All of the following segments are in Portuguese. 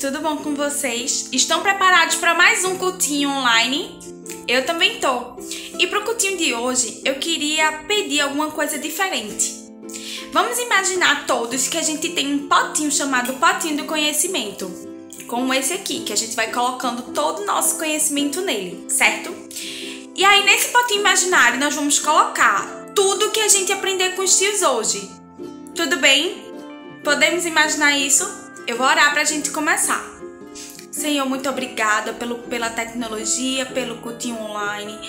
tudo bom com vocês? Estão preparados para mais um cultinho online? Eu também tô. E pro cultinho de hoje, eu queria pedir alguma coisa diferente. Vamos imaginar todos que a gente tem um potinho chamado Potinho do Conhecimento, como esse aqui, que a gente vai colocando todo o nosso conhecimento nele, certo? E aí nesse potinho imaginário nós vamos colocar tudo que a gente aprender com os tios hoje. Tudo bem? Podemos imaginar isso? Eu vou orar pra gente começar. Senhor, muito obrigada pela tecnologia, pelo cultinho online,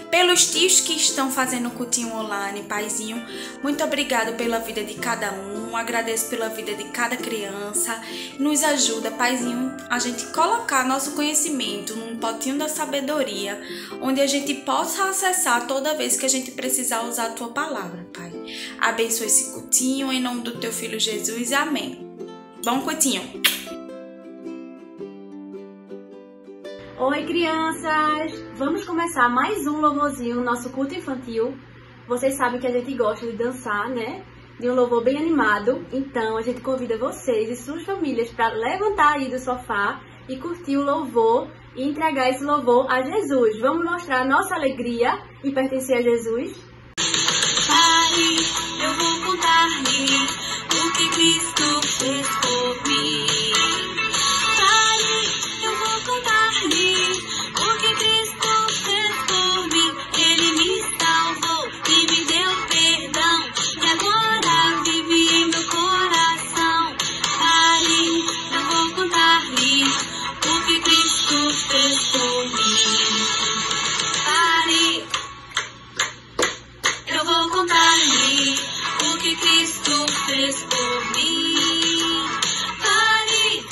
pelos tios que estão fazendo o cultinho online, Paizinho. Muito obrigada pela vida de cada um, agradeço pela vida de cada criança. Nos ajuda, Paizinho, a gente colocar nosso conhecimento num potinho da sabedoria, onde a gente possa acessar toda vez que a gente precisar usar a Tua palavra, Pai. Abençoa esse cultinho, em nome do Teu Filho Jesus, amém. Bom cultinho! Oi, crianças! Vamos começar mais um louvorzinho no nosso culto infantil. Vocês sabem que a gente gosta de dançar, né? De um louvor bem animado. Então, a gente convida vocês e suas famílias para levantar aí do sofá e curtir o louvor e entregar esse louvor a Jesus. Vamos mostrar a nossa alegria em pertencer a Jesus? Pai, eu vou contar-lhe o que Cristo fez por mim. Cristo fez por mim. Pare,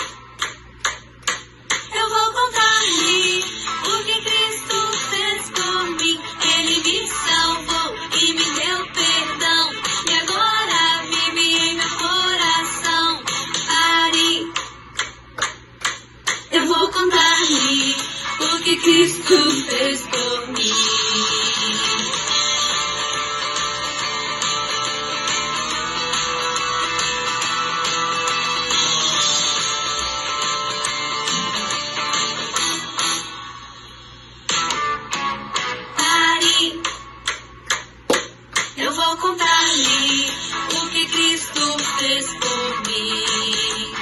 eu vou contar-lhe o que Cristo fez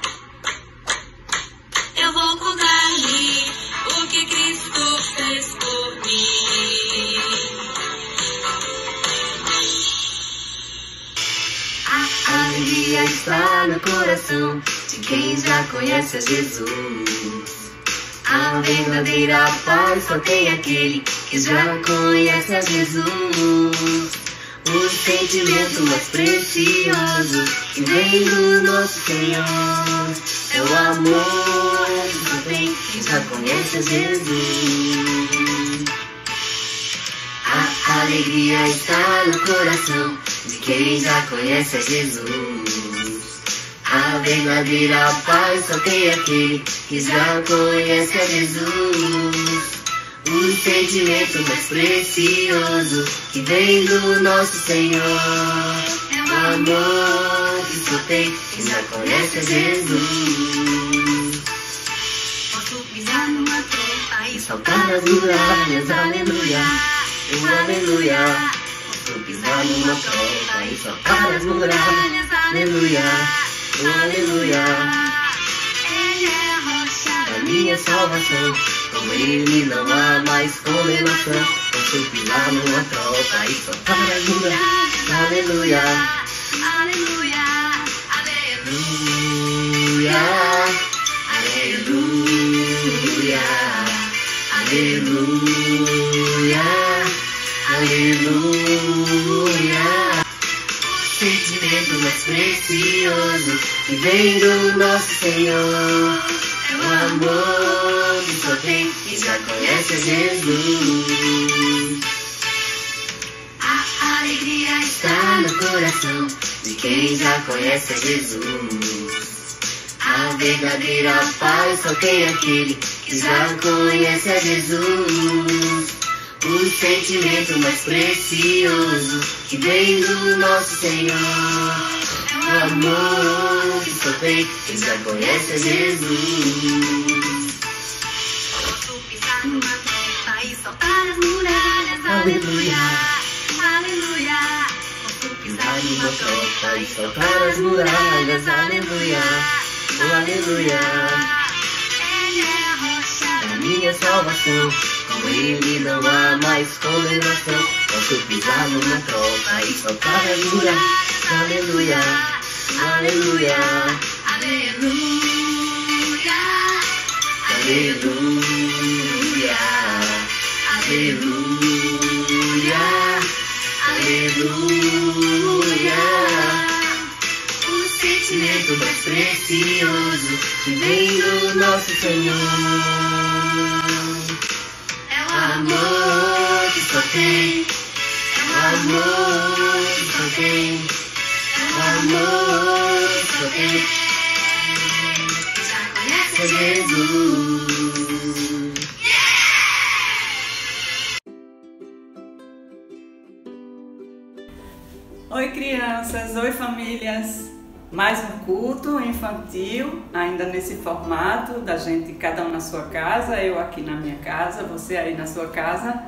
por mim. Está no coração de quem já conhece a Jesus. A verdadeira paz só tem aquele que já conhece a Jesus. O sentimento mais precioso que vem do nosso Senhor é o amor que só tem quem já conhece a Jesus. A alegria está no coração de quem já conhece a Jesus. A verdadeira paz só tem aquele que já conhece a Jesus. O sentimento mais precioso que vem do nosso Senhor é o amor que só tem quem já conhece a Jesus. Posso pisar numa tropa e saltar nas muralhas, aleluia, aleluia. Posso pisar numa tropa e saltar nas muralhas, aleluia, aleluia. Ele é a rocha da minha salvação, com ele não há mais condenação. Posso pisar numa tropa e saltar nas muralhas, aleluia, aleluia, aleluia, aleluia, aleluia, aleluia. Sentimento mais precioso que vem do nosso Senhor é o amor que só tem quem já conhece a Jesus. A alegria está no coração de quem já conhece a Jesus. A verdadeira paz só tem aquele que já conhece a Jesus. O sentimento mais precioso que vem do nosso Senhor. O amor que só tem quem já conhece a Jesus. Posso pisar numa tropa e soltar as muralhas. Aleluia, aleluia. Posso pisar numa tropa e soltar as muralhas. Aleluia, Aleluia. Ele é a rocha A minha salvação, com ele não há mais condenação. Posso pisar numa tropa e soltar as muralhas. Aleluia, aleluia, aleluia, aleluia, aleluia, aleluia. O sentimento mais precioso que vem do nosso Senhor. é o Amor que só tem, amor que só tem, amor que só tem, já conhece é Jesus. Oi crianças, oi famílias, mais um culto infantil, ainda nesse formato da gente, cada um na sua casa, eu aqui na minha casa, você aí na sua casa,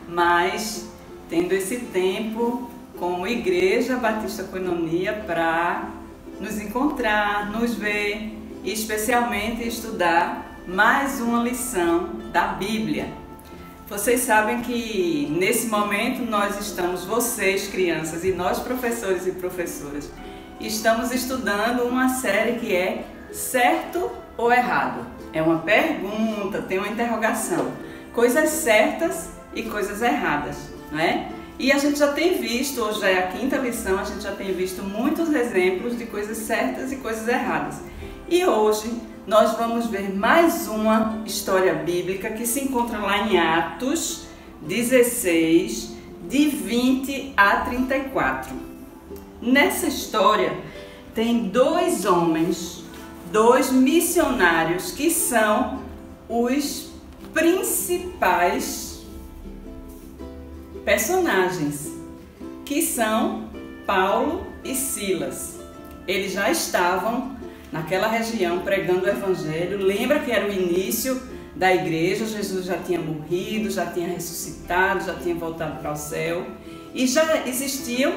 mas tendo esse tempo como Igreja Batista Coinonia para nos encontrar, nos ver e especialmente estudar mais uma lição da Bíblia. Vocês sabem que nesse momento nós estamos, vocês crianças e nós professores e professoras, estamos estudando uma série que é Certo ou Errado? É uma pergunta, tem uma interrogação. Coisas certas e coisas erradas, não é? E a gente já tem visto, hoje já é a 5ª lição, a gente já tem visto muitos exemplos de coisas certas e coisas erradas. E hoje nós vamos ver mais uma história bíblica que se encontra lá em Atos 16, de 20 a 34. Nessa história tem 2 homens, 2 missionários que são os principais personagens, que são Paulo e Silas. Eles já estavam naquela região pregando o evangelho. Lembra que era o início da igreja, Jesus já tinha morrido, já tinha ressuscitado, já tinha voltado para o céu e já existia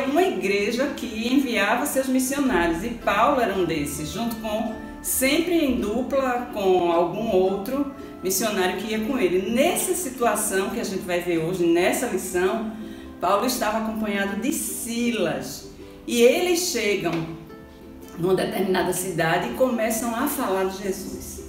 uma igreja que enviava seus missionários, e Paulo era um desses, junto com, sempre em dupla com algum outro missionário que ia com ele. Nessa situação que a gente vai ver hoje, nessa lição, Paulo estava acompanhado de Silas, e eles chegam numa determinada cidade e começam a falar de Jesus,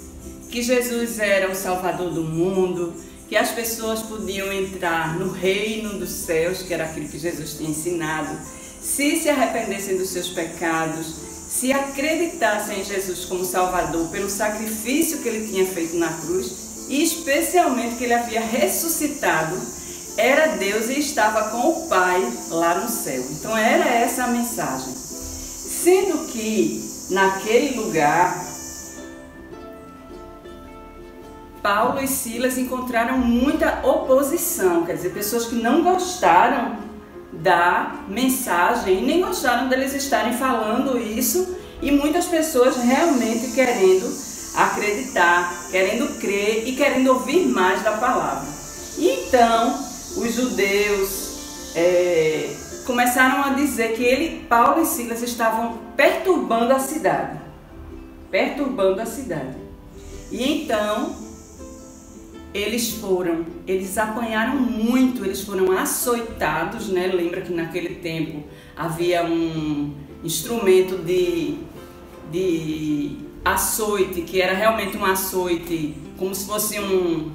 que Jesus era o Salvador do mundo, que as pessoas podiam entrar no reino dos céus, que era aquilo que Jesus tinha ensinado, se arrependessem dos seus pecados, se acreditassem em Jesus como Salvador pelo sacrifício que ele tinha feito na cruz, e especialmente que ele havia ressuscitado, era Deus e estava com o Pai lá no céu. Então era essa a mensagem. Sendo que naquele lugar, Paulo e Silas encontraram muita oposição, quer dizer, pessoas que não gostaram da mensagem e nem gostaram deles estarem falando isso, e muitas pessoas realmente querendo acreditar, querendo crer e querendo ouvir mais da palavra. E então, os judeus começaram a dizer que Paulo e Silas estavam perturbando a cidade. E então, eles apanharam muito, eles foram açoitados, né? Lembra que naquele tempo havia um instrumento de açoite, que era realmente um açoite, como se fosse um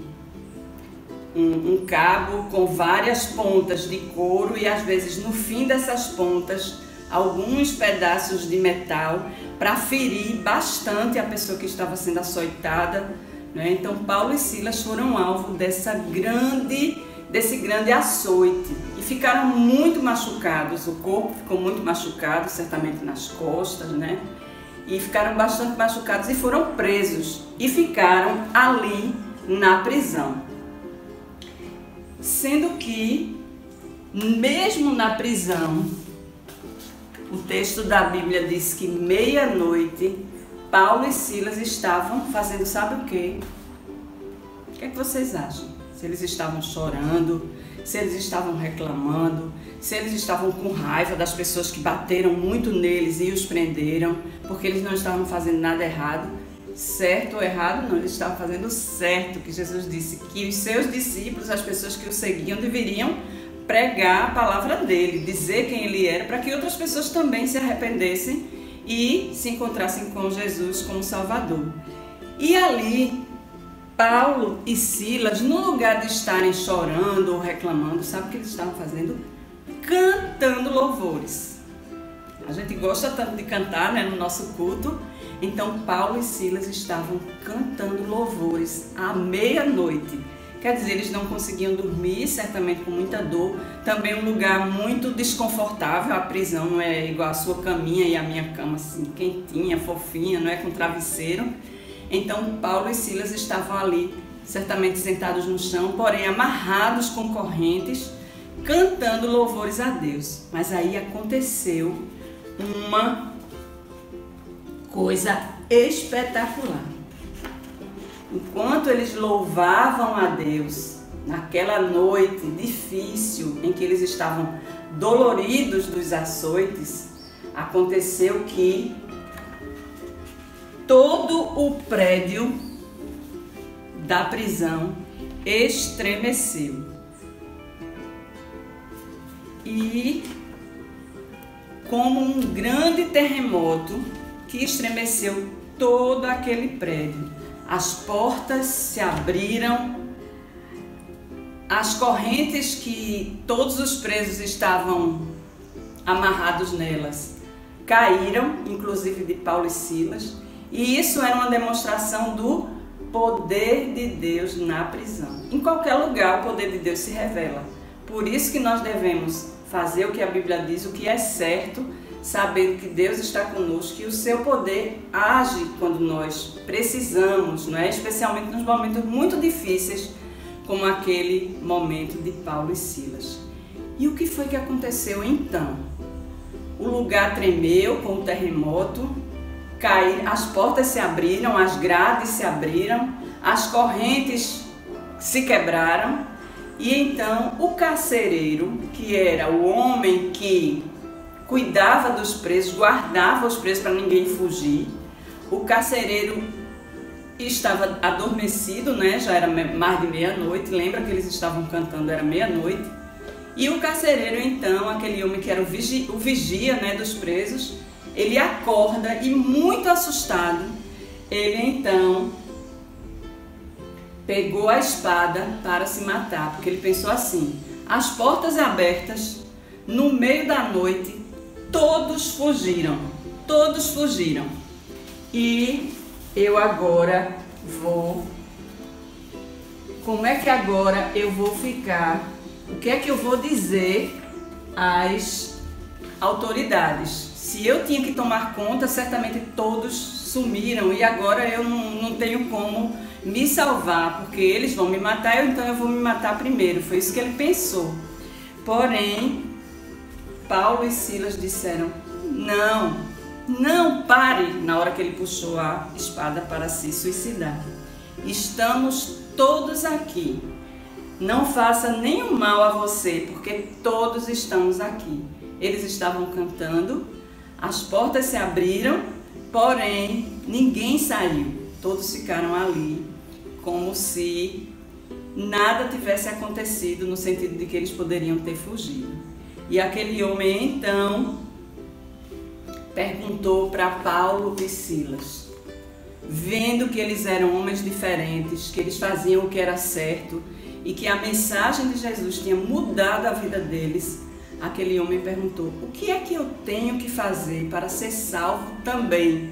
cabo com várias pontas de couro, e às vezes no fim dessas pontas alguns pedaços de metal, para ferir bastante a pessoa que estava sendo açoitada, né? Então Paulo e Silas foram alvo desse grande açoite e ficaram muito machucados, o corpo ficou muito machucado, certamente nas costas, né? e ficaram bastante machucados e foram presos e ficaram ali na prisão. Sendo que, mesmo na prisão, o texto da Bíblia diz que meia-noite, Paulo e Silas estavam fazendo sabe o quê? O que é que vocês acham? Se eles estavam chorando, se eles estavam reclamando, se eles estavam com raiva das pessoas que bateram muito neles e os prenderam, porque eles não estavam fazendo nada errado. Certo ou errado? Não, eles estavam fazendo certo, que Jesus disse que os seus discípulos, as pessoas que o seguiam, deveriam pregar a palavra dele, dizer quem ele era, para que outras pessoas também se arrependessem e se encontrassem com Jesus como Salvador. E ali, Paulo e Silas, no lugar de estarem chorando ou reclamando, sabe o que eles estavam fazendo? Cantando louvores. A gente gosta tanto de cantar, né, no nosso culto. Então Paulo e Silas estavam cantando louvores à meia-noite. Quer dizer, eles não conseguiam dormir, certamente com muita dor. Também um lugar muito desconfortável. A prisão não é igual a sua caminha e a minha cama, assim, quentinha, fofinha, não é com travesseiro. Então Paulo e Silas estavam ali, certamente sentados no chão, porém amarrados com correntes, cantando louvores a Deus. Mas aí aconteceu uma coisa espetacular. Enquanto eles louvavam a Deus, naquela noite difícil em que eles estavam doloridos dos açoites, aconteceu que todo o prédio da prisão estremeceu. E como um grande terremoto que estremeceu todo aquele prédio. As portas se abriram, as correntes que todos os presos estavam amarrados nelas caíram, inclusive de Paulo e Silas, e isso era uma demonstração do poder de Deus na prisão. Em qualquer lugar o poder de Deus se revela. Por isso que nós devemos fazer o que a Bíblia diz, o que é certo, sabendo que Deus está conosco e o seu poder age quando nós precisamos, não é? Especialmente nos momentos muito difíceis, como aquele momento de Paulo e Silas. E o que foi que aconteceu então? O lugar tremeu com o terremoto, as portas se abriram, as grades se abriram, as correntes se quebraram, e então o carcereiro, que era o homem que cuidava dos presos, guardava os presos para ninguém fugir. O carcereiro estava adormecido, né? Já era mais de meia-noite. Lembra que eles estavam cantando, era meia-noite. E o carcereiro, então, aquele homem que era o vigia, né, dos presos, ele acorda e, muito assustado, ele então pegou a espada para se matar, porque ele pensou assim: as portas abertas, no meio da noite, todos fugiram. E eu agora vou... Como é que agora eu vou ficar? O que é que eu vou dizer às autoridades? Se eu tinha que tomar conta, certamente todos sumiram e agora eu não tenho como me salvar, porque eles vão me matar, então eu vou me matar primeiro. Foi isso que ele pensou. Porém, Paulo e Silas disseram: não pare, na hora que ele puxou a espada para se suicidar. Estamos todos aqui. Não faça nenhum mal a você, porque todos estamos aqui. Eles estavam cantando, as portas se abriram, porém ninguém saiu. Todos ficaram ali, como se nada tivesse acontecido, no sentido de que eles poderiam ter fugido. E aquele homem então perguntou para Paulo e Silas, vendo que eles eram homens diferentes, que eles faziam o que era certo e que a mensagem de Jesus tinha mudado a vida deles, aquele homem perguntou: o que é que eu tenho que fazer para ser salvo também?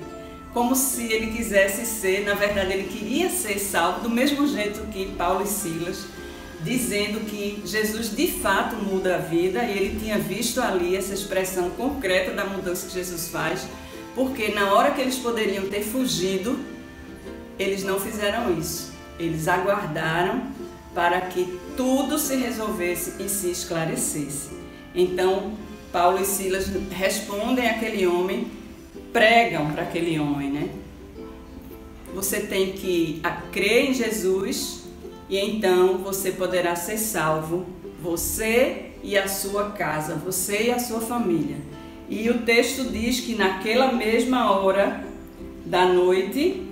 Como se ele quisesse ser, na verdade ele queria ser salvo do mesmo jeito que Paulo e Silas, dizendo que Jesus de fato muda a vida, e ele tinha visto ali essa expressão concreta da mudança que Jesus faz, porque na hora que eles poderiam ter fugido, eles não fizeram isso. Eles aguardaram para que tudo se resolvesse e se esclarecesse. Então, Paulo e Silas respondem àquele homem, pregam para aquele homem, né? Você tem que crer em Jesus e então você poderá ser salvo, você e a sua casa, você e a sua família. E o texto diz que naquela mesma hora da noite,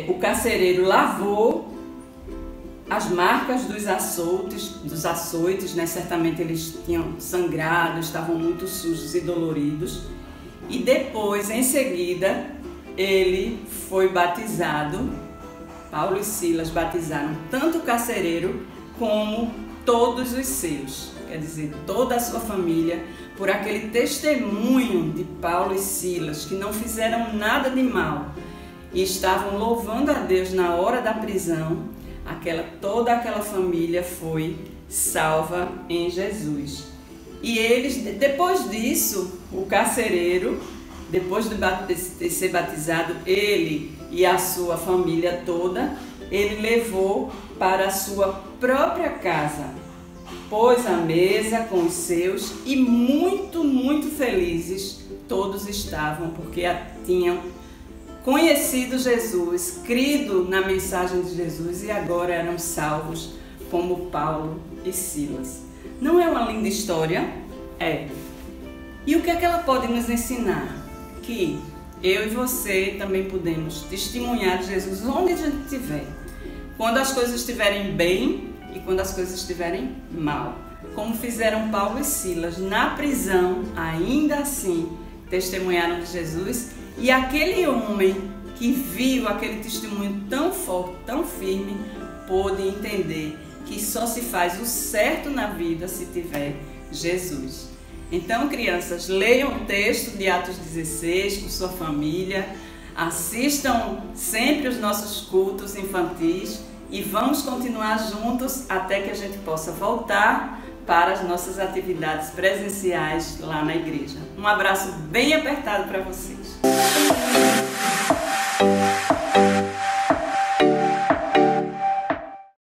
o carcereiro lavou as marcas dos açoites, né? Certamente eles tinham sangrado, estavam muito sujos e doloridos. E depois, em seguida, ele foi batizado. Paulo e Silas batizaram tanto o carcereiro como todos os seus, quer dizer, toda a sua família, por aquele testemunho de Paulo e Silas, que não fizeram nada de mal e estavam louvando a Deus na hora da prisão. Toda aquela família foi salva em Jesus. E eles, depois disso, o carcereiro, depois de ser batizado, ele e a sua família toda, ele levou para a sua própria casa, pôs à mesa com os seus e muito, muito felizes todos estavam, porque tinham conhecido Jesus, crido na mensagem de Jesus e agora eram salvos como Paulo e Silas. Não é uma linda história? É. E o que é que ela pode nos ensinar? Que eu e você também podemos testemunhar de Jesus onde a gente estiver. Quando as coisas estiverem bem e quando as coisas estiverem mal. Como fizeram Paulo e Silas na prisão, ainda assim testemunharam de Jesus. E aquele homem que viu aquele testemunho tão forte, tão firme, pôde entender que só se faz o certo na vida se tiver Jesus. Então, crianças, leiam o texto de Atos 16 com sua família, assistam sempre os nossos cultos infantis e vamos continuar juntos até que a gente possa voltar para as nossas atividades presenciais lá na igreja. Um abraço bem apertado para vocês.